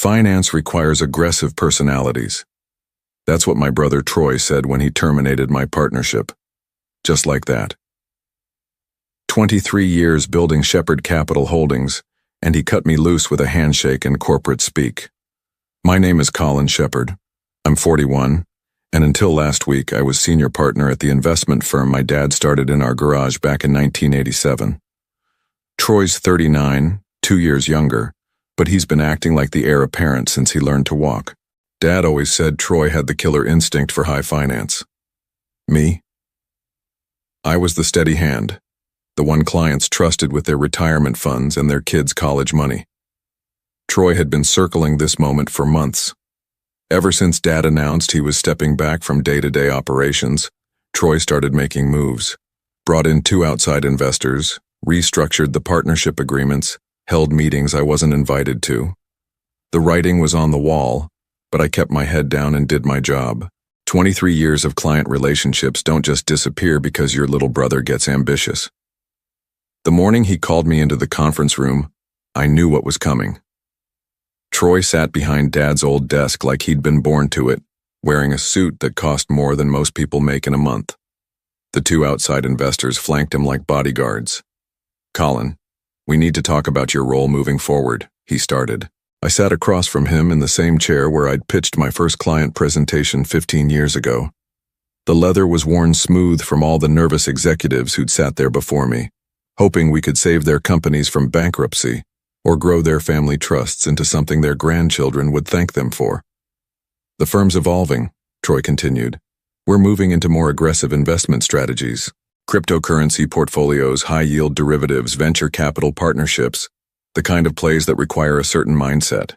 Finance requires aggressive personalities. That's what my brother Troy said when he terminated my partnership. Just like that. 23 years building Shepherd Capital Holdings, and he cut me loose with a handshake and corporate speak. My name is Colin Shepherd. I'm 41, and until last week I was senior partner at the investment firm my dad started in our garage back in 1987. Troy's 39, 2 years younger, but he's been acting like the heir apparent since he learned to walk. Dad always said Troy had the killer instinct for high finance. Me? I was the steady hand, the one clients trusted with their retirement funds and their kids' college money. Troy had been circling this moment for months. Ever since Dad announced he was stepping back from day-to-day operations, Troy started making moves, brought in 2 outside investors, restructured the partnership agreements, held meetings I wasn't invited to. The writing was on the wall, but I kept my head down and did my job. 23 years of client relationships don't just disappear because your little brother gets ambitious. The morning he called me into the conference room, I knew what was coming. Troy sat behind Dad's old desk like he'd been born to it, wearing a suit that cost more than most people make in a month. The 2 outside investors flanked him like bodyguards. "Colin, we need to talk about your role moving forward," he started. I sat across from him in the same chair where I'd pitched my first client presentation 15 years ago. The leather was worn smooth from all the nervous executives who'd sat there before me, hoping we could save their companies from bankruptcy or grow their family trusts into something their grandchildren would thank them for. "The firm's evolving," Troy continued. "We're moving into more aggressive investment strategies. Cryptocurrency portfolios, high-yield derivatives, venture capital partnerships, the kind of plays that require a certain mindset."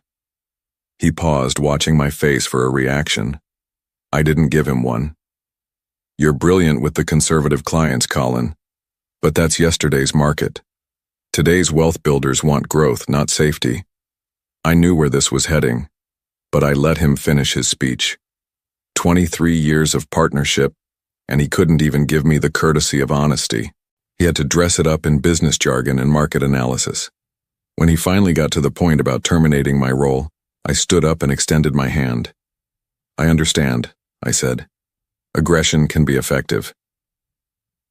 He paused, watching my face for a reaction. I didn't give him one. "You're brilliant with the conservative clients, Colin. But that's yesterday's market. Today's wealth builders want growth, not safety." I knew where this was heading, but I let him finish his speech. 23 years of partnership, and he couldn't even give me the courtesy of honesty. He had to dress it up in business jargon and market analysis. When he finally got to the point about terminating my role, I stood up and extended my hand. "I understand," I said. "Aggression can be effective."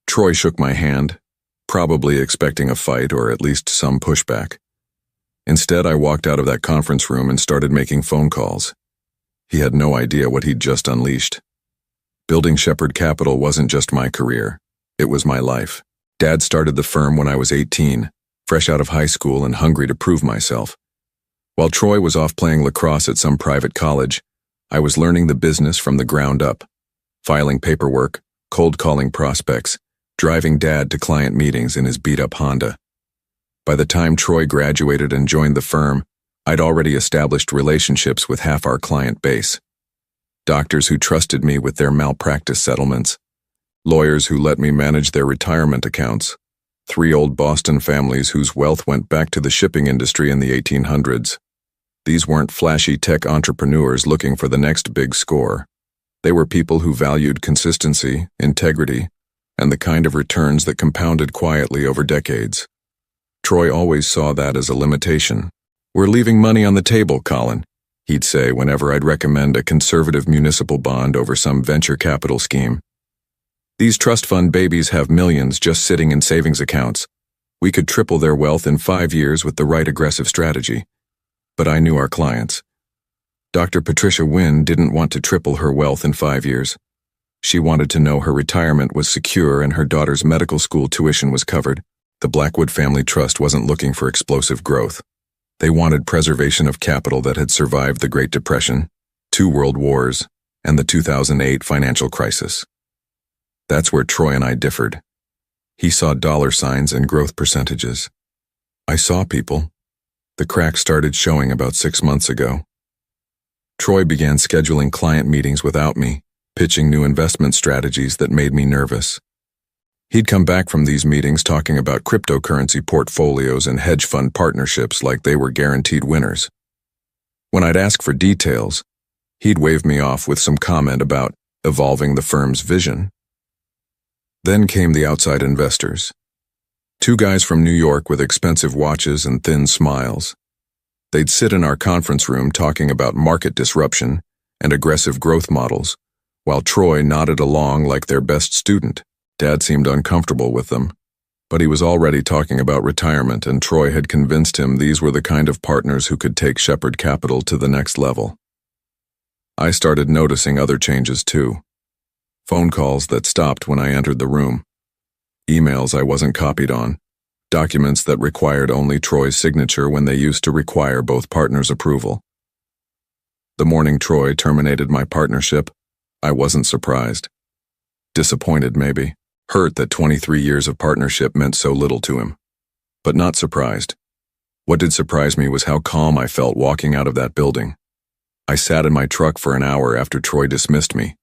Troy shook my hand, probably expecting a fight or at least some pushback. Instead, I walked out of that conference room and started making phone calls. He had no idea what he'd just unleashed. Building Shepherd Capital wasn't just my career, it was my life. Dad started the firm when I was 18, fresh out of high school and hungry to prove myself. While Troy was off playing lacrosse at some private college, I was learning the business from the ground up, filing paperwork, cold calling prospects, driving Dad to client meetings in his beat-up Honda. By the time Troy graduated and joined the firm, I'd already established relationships with half our client base. Doctors who trusted me with their malpractice settlements, lawyers who let me manage their retirement accounts, 3 old Boston families whose wealth went back to the shipping industry in the 1800s. These weren't flashy tech entrepreneurs looking for the next big score. They were people who valued consistency, integrity, and the kind of returns that compounded quietly over decades. Troy always saw that as a limitation. "We're leaving money on the table, Colin," he'd say whenever I'd recommend a conservative municipal bond over some venture capital scheme. "These trust fund babies have millions just sitting in savings accounts. We could triple their wealth in 5 years with the right aggressive strategy." But I knew our clients. Dr. Patricia Wynn didn't want to triple her wealth in 5 years. She wanted to know her retirement was secure and her daughter's medical school tuition was covered. The Blackwood Family Trust wasn't looking for explosive growth. They wanted preservation of capital that had survived the Great Depression, 2 world wars, and the 2008 financial crisis. That's where Troy and I differed. He saw dollar signs and growth percentages. I saw people. The cracks started showing about 6 months ago. Troy began scheduling client meetings without me, pitching new investment strategies that made me nervous. He'd come back from these meetings talking about cryptocurrency portfolios and hedge fund partnerships like they were guaranteed winners. When I'd ask for details, he'd wave me off with some comment about evolving the firm's vision. Then came the outside investors. 2 guys from New York with expensive watches and thin smiles. They'd sit in our conference room talking about market disruption and aggressive growth models, while Troy nodded along like their best student. Dad seemed uncomfortable with them, but he was already talking about retirement, and Troy had convinced him these were the kind of partners who could take Shepherd Capital to the next level. I started noticing other changes too. Phone calls that stopped when I entered the room. Emails I wasn't copied on. Documents that required only Troy's signature when they used to require both partners' approval. The morning Troy terminated my partnership, I wasn't surprised. Disappointed, maybe. Hurt that 23 years of partnership meant so little to him. But not surprised. What did surprise me was how calm I felt walking out of that building. I sat in my truck for an hour after Troy dismissed me.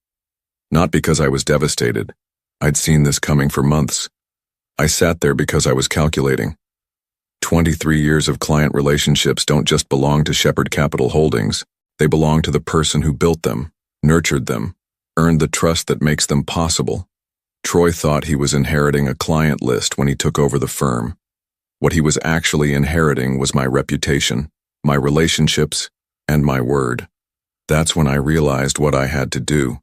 Not because I was devastated. I'd seen this coming for months. I sat there because I was calculating. 23 years of client relationships don't just belong to Shepherd Capital Holdings. They belong to the person who built them, nurtured them, earned the trust that makes them possible. Troy thought he was inheriting a client list when he took over the firm. What he was actually inheriting was my reputation, my relationships, and my word. That's when I realized what I had to do.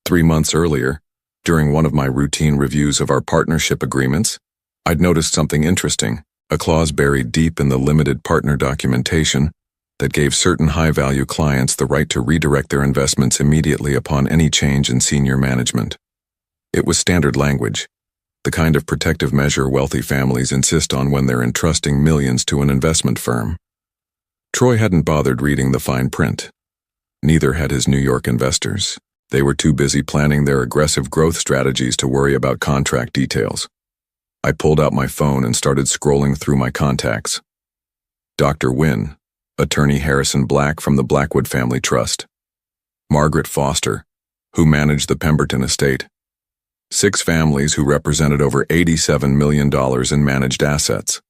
3 months earlier, during one of my routine reviews of our partnership agreements, I'd noticed something interesting, a clause buried deep in the limited partner documentation that gave certain high-value clients the right to redirect their investments immediately upon any change in senior management. It was standard language, the kind of protective measure wealthy families insist on when they're entrusting millions to an investment firm. Troy hadn't bothered reading the fine print. Neither had his New York investors. They were too busy planning their aggressive growth strategies to worry about contract details. I pulled out my phone and started scrolling through my contacts. Dr. Wynn, Attorney Harrison Black from the Blackwood Family Trust. Margaret Foster, who managed the Pemberton estate. 6 families who represented over $87 million in managed assets.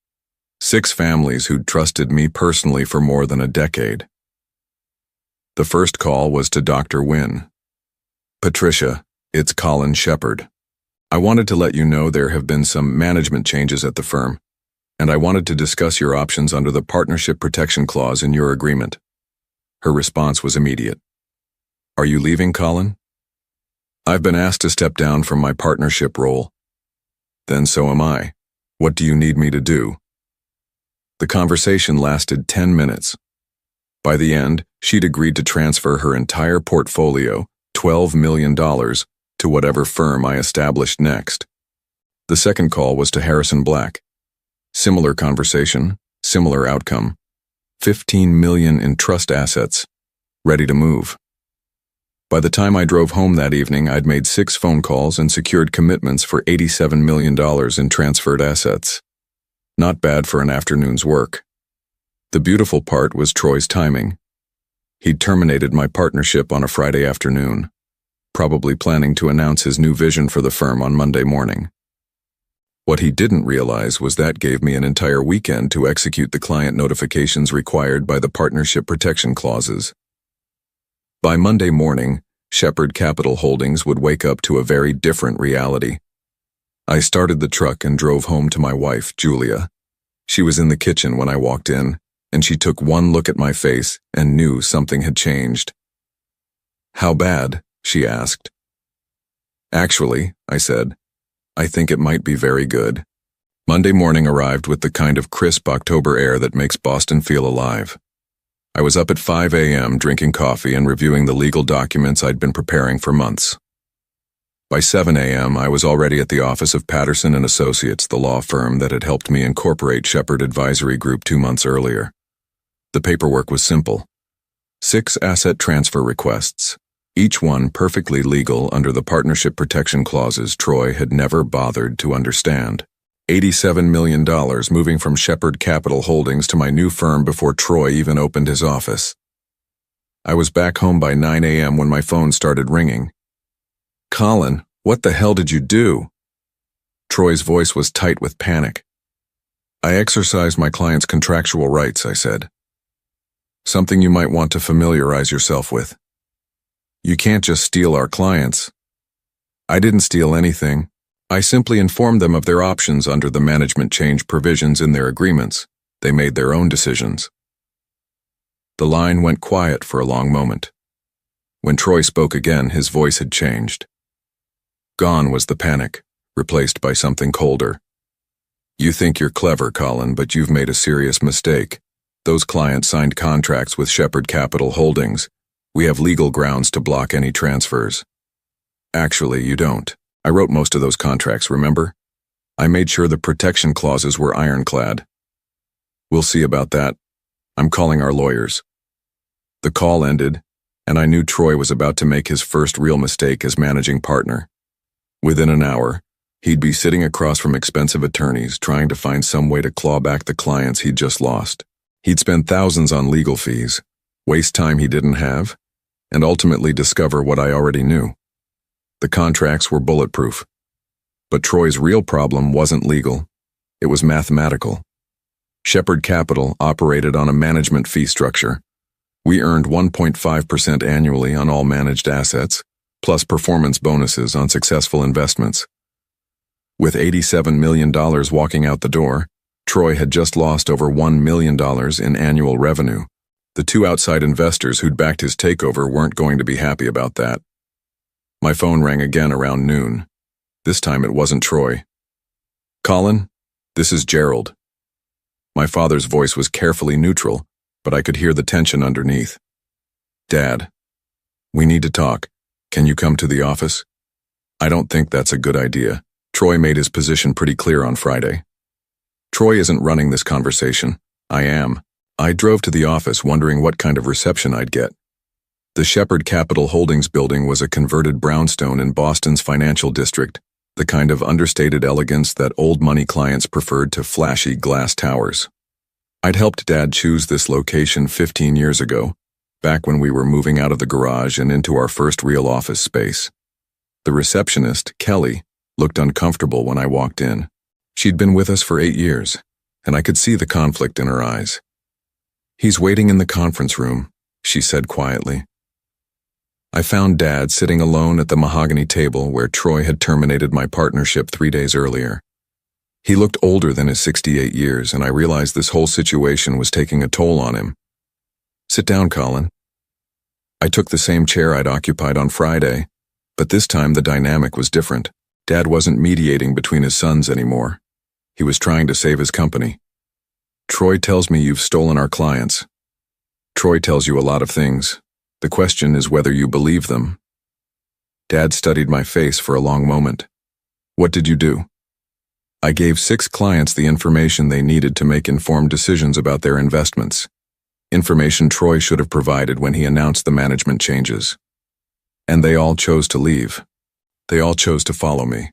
6 families who'd trusted me personally for more than a decade. The first call was to Dr. Wynn. Patricia, it's Colin Shepherd. I wanted to let you know there have been some management changes at the firm, and I wanted to discuss your options under the Partnership Protection Clause in your agreement. Her response was immediate. Are you leaving, Colin? I've been asked to step down from my partnership role. Then so am I. What do you need me to do? The conversation lasted 10 minutes. By the end, she'd agreed to transfer her entire portfolio, $12 million, to whatever firm I established next. The second call was to Harrison Black. Similar conversation, similar outcome. $15 million in trust assets, ready to move. By the time I drove home that evening, I'd made 6 phone calls and secured commitments for $87 million in transferred assets. Not bad for an afternoon's work. The beautiful part was Troy's timing. He'd terminated my partnership on a Friday afternoon, probably planning to announce his new vision for the firm on Monday morning. What he didn't realize was that gave me an entire weekend to execute the client notifications required by the partnership protection clauses. By Monday morning, Shepherd Capital Holdings would wake up to a very different reality. I started the truck and drove home to my wife, Julia. She was in the kitchen when I walked in, and she took one look at my face and knew something had changed. How bad? She asked. Actually, I said, I think it might be very good. Monday morning arrived with the kind of crisp October air that makes Boston feel alive. I was up at 5 a.m. drinking coffee and reviewing the legal documents I'd been preparing for months. By 7 a.m., I was already at the office of Patterson & Associates, the law firm that had helped me incorporate Shepherd Advisory Group 2 months earlier. The paperwork was simple. 6 asset transfer requests, each one perfectly legal under the partnership protection clauses Troy had never bothered to understand. $87 million moving from Shepherd Capital Holdings to my new firm before Troy even opened his office. I was back home by 9 a.m. when my phone started ringing. Colin, what the hell did you do? Troy's voice was tight with panic. I exercised my client's contractual rights, I said. Something you might want to familiarize yourself with. You can't just steal our clients. I didn't steal anything. I simply informed them of their options under the management change provisions in their agreements. They made their own decisions. The line went quiet for a long moment. When Troy spoke again, his voice had changed. Gone was the panic, replaced by something colder. You think you're clever, Colin, but you've made a serious mistake. Those clients signed contracts with Shepherd Capital Holdings. We have legal grounds to block any transfers. Actually, you don't. I wrote most of those contracts, remember? I made sure the protection clauses were ironclad. We'll see about that. I'm calling our lawyers. The call ended, and I knew Troy was about to make his first real mistake as managing partner. Within an hour, he'd be sitting across from expensive attorneys trying to find some way to claw back the clients he'd just lost. He'd spend thousands on legal fees, waste time he didn't have, and ultimately discover what I already knew. The contracts were bulletproof. But Troy's real problem wasn't legal. It was mathematical. Shepherd Capital operated on a management fee structure. We earned 1.5% annually on all managed assets, plus performance bonuses on successful investments. With $87 million walking out the door, Troy had just lost over $1 million in annual revenue. The two outside investors who'd backed his takeover weren't going to be happy about that. My phone rang again around noon. This time it wasn't Troy. Colin, this is Gerald. My father's voice was carefully neutral, but I could hear the tension underneath. Dad, we need to talk. Can you come to the office? I don't think that's a good idea. Troy made his position pretty clear on Friday. Troy isn't running this conversation. I am. I drove to the office wondering what kind of reception I'd get. The Shepherd Capital Holdings building was a converted brownstone in Boston's financial district, the kind of understated elegance that old money clients preferred to flashy glass towers. I'd helped Dad choose this location 15 years ago, back when we were moving out of the garage and into our first real office space. The receptionist, Kelly, looked uncomfortable when I walked in. She'd been with us for 8 years, and I could see the conflict in her eyes. He's waiting in the conference room, she said quietly. I found Dad sitting alone at the mahogany table where Troy had terminated my partnership 3 days earlier. He looked older than his 68 years, and I realized this whole situation was taking a toll on him. Sit down, Colin. I took the same chair I'd occupied on Friday, but this time the dynamic was different. Dad wasn't mediating between his sons anymore. He was trying to save his company. Troy tells me you've stolen our clients. Troy tells you a lot of things. The question is whether you believe them. Dad studied my face for a long moment. What did you do? I gave 6 clients the information they needed to make informed decisions about their investments. Information Troy should have provided when he announced the management changes. And they all chose to leave. They all chose to follow me.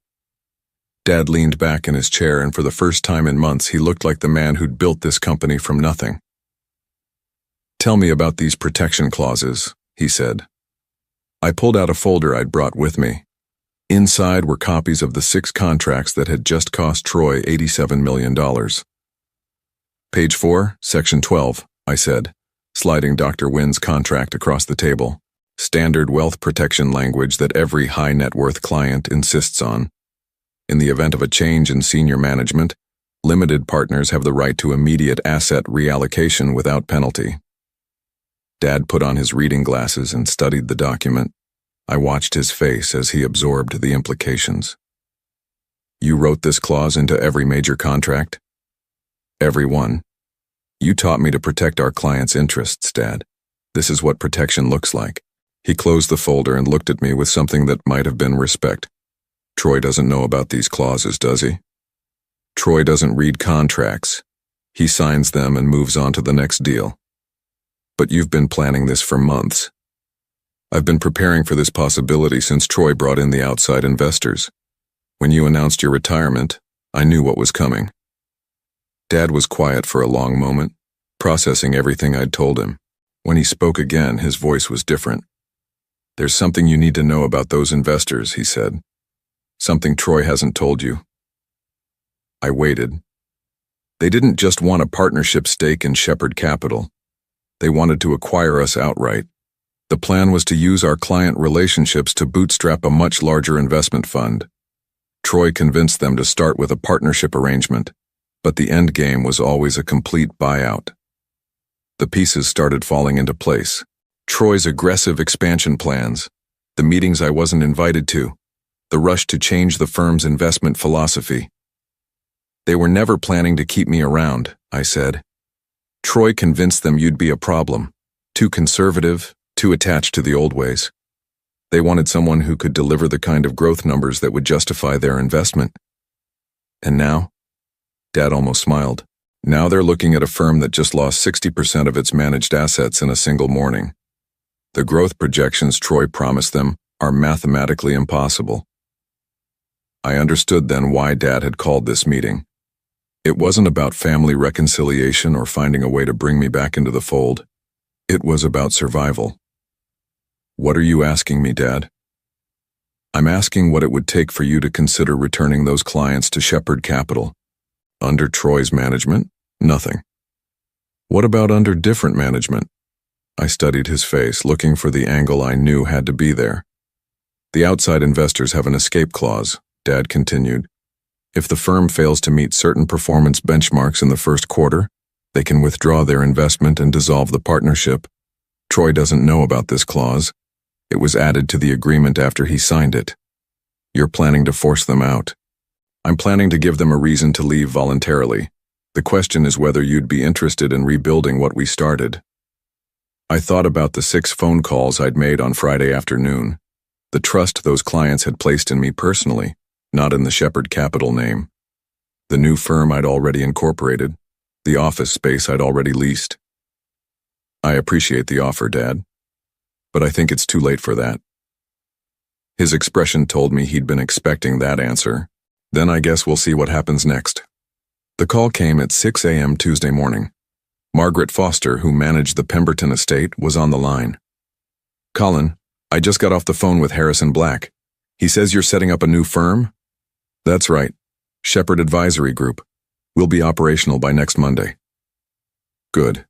Dad leaned back in his chair, and for the first time in months he looked like the man who'd built this company from nothing. Tell me about these protection clauses, he said. I pulled out a folder I'd brought with me. Inside were copies of the 6 contracts that had just cost Troy $87 million. Page 4, Section 12, I said, sliding Dr. Wynn's contract across the table. Standard wealth protection language that every high net worth client insists on. In the event of a change in senior management, limited partners have the right to immediate asset reallocation without penalty. Dad put on his reading glasses and studied the document. I watched his face as he absorbed the implications. You wrote this clause into every major contract? Every one. You taught me to protect our clients' interests, Dad. This is what protection looks like. He closed the folder and looked at me with something that might have been respect. Troy doesn't know about these clauses, does he? Troy doesn't read contracts. He signs them and moves on to the next deal. But you've been planning this for months. I've been preparing for this possibility since Troy brought in the outside investors. When you announced your retirement, I knew what was coming. Dad was quiet for a long moment, processing everything I'd told him. When he spoke again, his voice was different. There's something you need to know about those investors, he said. Something Troy hasn't told you. I waited. They didn't just want a partnership stake in Shepherd Capital. They wanted to acquire us outright. The plan was to use our client relationships to bootstrap a much larger investment fund. Troy convinced them to start with a partnership arrangement, but the end game was always a complete buyout. The pieces started falling into place. Troy's aggressive expansion plans, the meetings I wasn't invited to, the rush to change the firm's investment philosophy. They were never planning to keep me around, I said. Troy convinced them you'd be a problem, too conservative, too attached to the old ways. They wanted someone who could deliver the kind of growth numbers that would justify their investment. And now? Dad almost smiled. Now they're looking at a firm that just lost 60% of its managed assets in a single morning. The growth projections Troy promised them are mathematically impossible. I understood then why Dad had called this meeting. It wasn't about family reconciliation or finding a way to bring me back into the fold. It was about survival. What are you asking me, Dad? I'm asking what it would take for you to consider returning those clients to Shepherd Capital. Under Troy's management? Nothing. What about under different management? I studied his face, looking for the angle I knew had to be there. The outside investors have an escape clause, Dad continued. If the firm fails to meet certain performance benchmarks in the first quarter, they can withdraw their investment and dissolve the partnership. Troy doesn't know about this clause. It was added to the agreement after he signed it. You're planning to force them out. I'm planning to give them a reason to leave voluntarily. The question is whether you'd be interested in rebuilding what we started. I thought about the 6 phone calls I'd made on Friday afternoon, the trust those clients had placed in me personally, not in the Shepherd Capital name, the new firm I'd already incorporated, the office space I'd already leased. I appreciate the offer, Dad, but I think it's too late for that. His expression told me he'd been expecting that answer. Then I guess we'll see what happens next. The call came at 6 a.m. Tuesday morning. Margaret Foster, who managed the Pemberton estate, was on the line. Colin, I just got off the phone with Harrison Black. He says you're setting up a new firm? That's right. Shepherd Advisory Group. We'll be operational by next Monday. Good.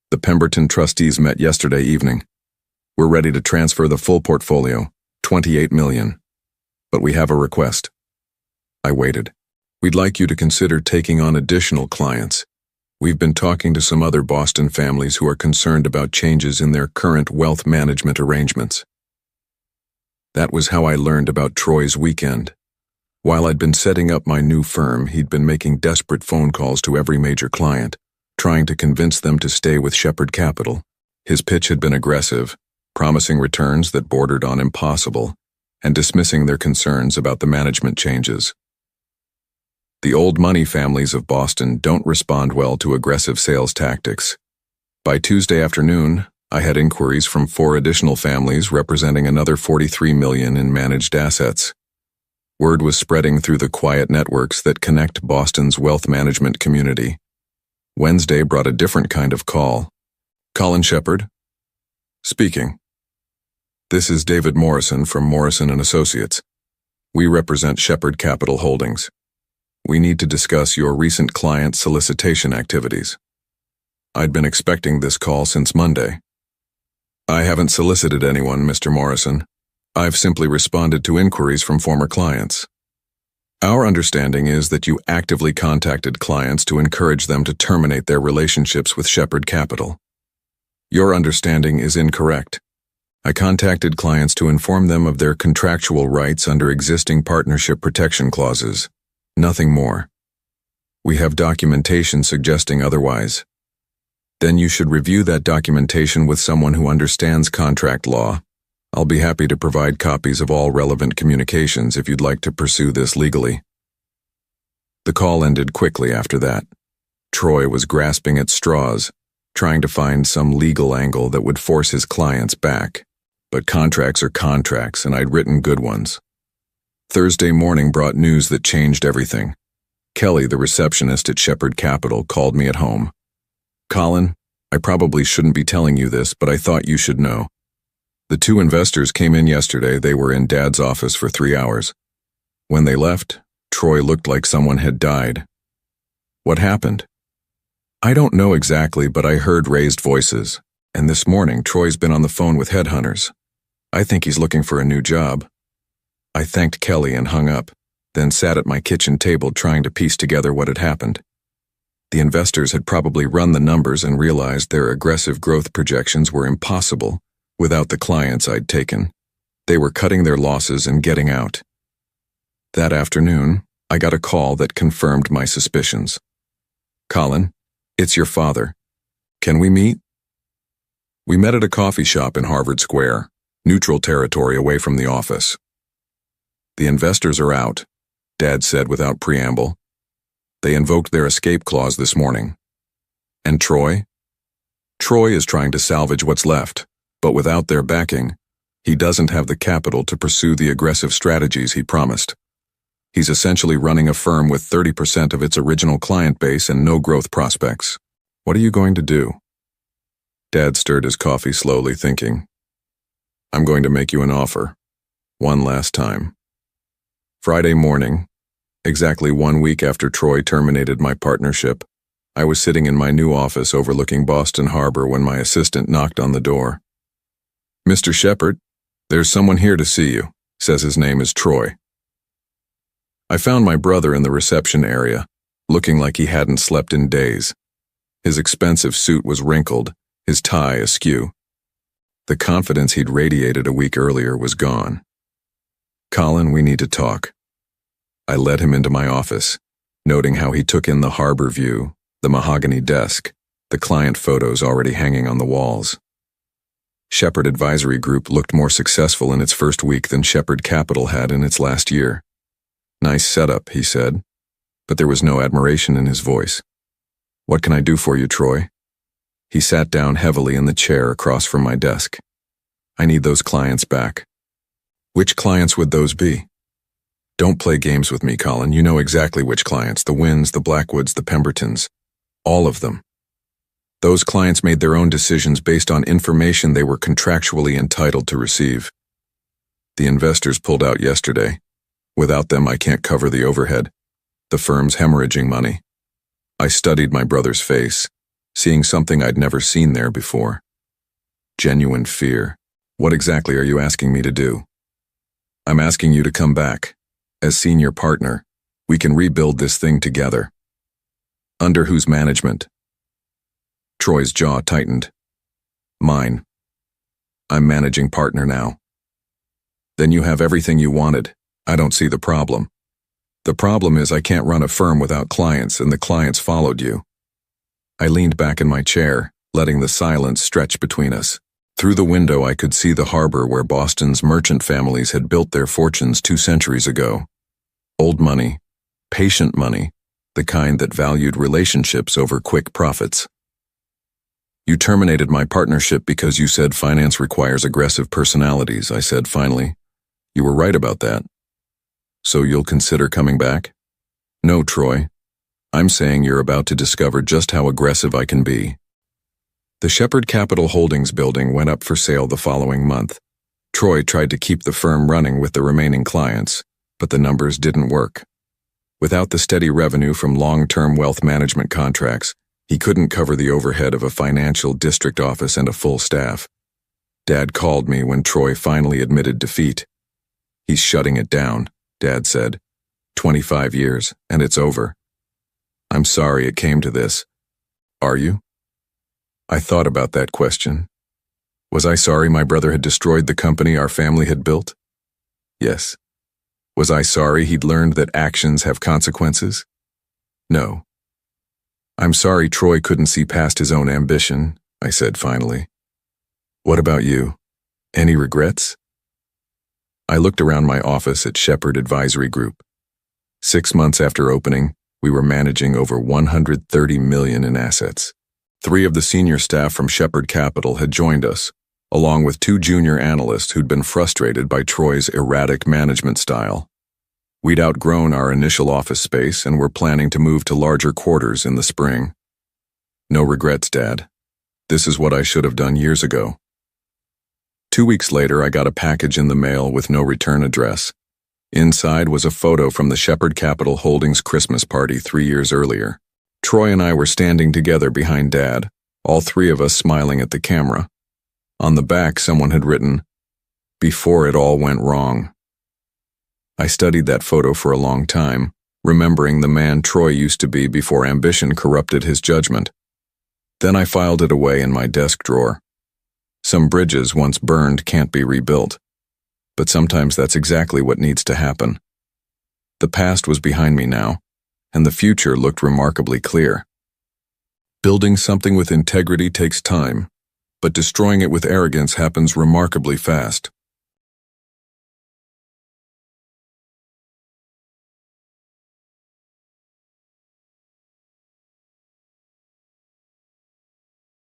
The Pemberton trustees met yesterday evening. We're ready to transfer the full portfolio, $28 million. But we have a request. I waited. We'd like you to consider taking on additional clients. We've been talking to some other Boston families who are concerned about changes in their current wealth management arrangements. That was how I learned about Troy's weekend. While I'd been setting up my new firm, he'd been making desperate phone calls to every major client, trying to convince them to stay with Shepherd Capital. His pitch had been aggressive, promising returns that bordered on impossible, and dismissing their concerns about the management changes. The old money families of Boston don't respond well to aggressive sales tactics. By Tuesday afternoon, I had inquiries from 4 additional families representing another $43 million in managed assets. Word was spreading through the quiet networks that connect Boston's wealth management community. Wednesday brought a different kind of call. Colin Shepherd? Speaking. This is David Morrison from Morrison & Associates. We represent Shepherd Capital Holdings. We need to discuss your recent client solicitation activities. I'd been expecting this call since Monday. I haven't solicited anyone, Mr. Morrison. I've simply responded to inquiries from former clients. Our understanding is that you actively contacted clients to encourage them to terminate their relationships with Shepherd Capital. Your understanding is incorrect. I contacted clients to inform them of their contractual rights under existing partnership protection clauses. Nothing more. We have documentation suggesting otherwise. Then you should review that documentation with someone who understands contract law. I'll be happy to provide copies of all relevant communications if you'd like to pursue this legally. The call ended quickly after that. Troy was grasping at straws, trying to find some legal angle that would force his clients back. But contracts are contracts, and I'd written good ones. Thursday morning brought news that changed everything. Kelly, the receptionist at Shepherd Capital, called me at home. Colin, I probably shouldn't be telling you this, but I thought you should know. The 2 investors came in yesterday. They were in Dad's office for 3 hours. When they left, Troy looked like someone had died. What happened? I don't know exactly, but I heard raised voices. And this morning, Troy's been on the phone with headhunters. I think he's looking for a new job. I thanked Kelly and hung up, then sat at my kitchen table trying to piece together what had happened. The investors had probably run the numbers and realized their aggressive growth projections were impossible without the clients I'd taken. They were cutting their losses and getting out. That afternoon, I got a call that confirmed my suspicions. "Colin, it's your father. Can we meet?" We met at a coffee shop in Harvard Square, neutral territory away from the office. "The investors are out," Dad said without preamble. "They invoked their escape clause this morning." "And Troy?" "Troy is trying to salvage what's left, but without their backing, he doesn't have the capital to pursue the aggressive strategies he promised. He's essentially running a firm with 30% of its original client base and no growth prospects. What are you going to do?" Dad stirred his coffee slowly, thinking. "I'm going to make you an offer. One last time." Friday morning, exactly 1 week after Troy terminated my partnership, I was sitting in my new office overlooking Boston Harbor when my assistant knocked on the door. "Mr. Shepard, there's someone here to see you," says his name is Troy. I found my brother in the reception area, looking like he hadn't slept in days. His expensive suit was wrinkled, his tie askew. The confidence he'd radiated a week earlier was gone. "Colin, we need to talk." I led him into my office, noting how he took in the harbor view, the mahogany desk, the client photos already hanging on the walls. Shepard Advisory Group looked more successful in its first week than Shepard Capital had in its last year. "Nice setup," he said, but there was no admiration in his voice. "What can I do for you, Troy?" He sat down heavily in the chair across from my desk. "I need those clients back." "Which clients would those be?" "Don't play games with me, Colin. You know exactly which clients, the Winds, the Blackwoods, the Pembertons. All of them. Those clients made their own decisions based on information they were contractually entitled to receive. The investors pulled out yesterday. Without them, I can't cover the overhead. The firm's hemorrhaging money." I studied my brother's face, seeing something I'd never seen there before. Genuine fear. "What exactly are you asking me to do?" "I'm asking you to come back. As senior partner, we can rebuild this thing together." "Under whose management?" Troy's jaw tightened. "Mine. I'm managing partner now." "Then you have everything you wanted. I don't see the problem." "The problem is I can't run a firm without clients, and the clients followed you." I leaned back in my chair, letting the silence stretch between us. Through the window I could see the harbor where Boston's merchant families had built their fortunes 2 centuries ago. Old money, patient money, the kind that valued relationships over quick profits. "You terminated my partnership because you said finance requires aggressive personalities," I said finally. "You were right about that. So you'll consider coming back?" "No, Troy. I'm saying you're about to discover just how aggressive I can be." The Shepard Capital Holdings building went up for sale the following month. Troy tried to keep the firm running with the remaining clients, but the numbers didn't work. Without the steady revenue from long-term wealth management contracts, he couldn't cover the overhead of a financial district office and a full staff. Dad called me when Troy finally admitted defeat. "He's shutting it down," Dad said. 25 years, and it's over." "I'm sorry it came to this." "Are you?" I thought about that question. Was I sorry my brother had destroyed the company our family had built? Yes. Was I sorry he'd learned that actions have consequences? No. "I'm sorry Troy couldn't see past his own ambition," I said finally. "What about you? Any regrets?" I looked around my office at Shepard Advisory Group. 6 months after opening, we were managing over $130 million in assets. 3 of the senior staff from Shepard Capital had joined us, along with 2 junior analysts who'd been frustrated by Troy's erratic management style. We'd outgrown our initial office space and were planning to move to larger quarters in the spring. "No regrets, Dad. This is what I should have done years ago." 2 weeks later, I got a package in the mail with no return address. Inside was a photo from the Shepard Capital Holdings Christmas party 3 years earlier. Troy and I were standing together behind Dad, all 3 of us smiling at the camera. On the back, someone had written, "Before it all went wrong." I studied that photo for a long time, remembering the man Troy used to be before ambition corrupted his judgment. Then I filed it away in my desk drawer. Some bridges once burned can't be rebuilt, but sometimes that's exactly what needs to happen. The past was behind me now, and the future looked remarkably clear. Building something with integrity takes time, but destroying it with arrogance happens remarkably fast.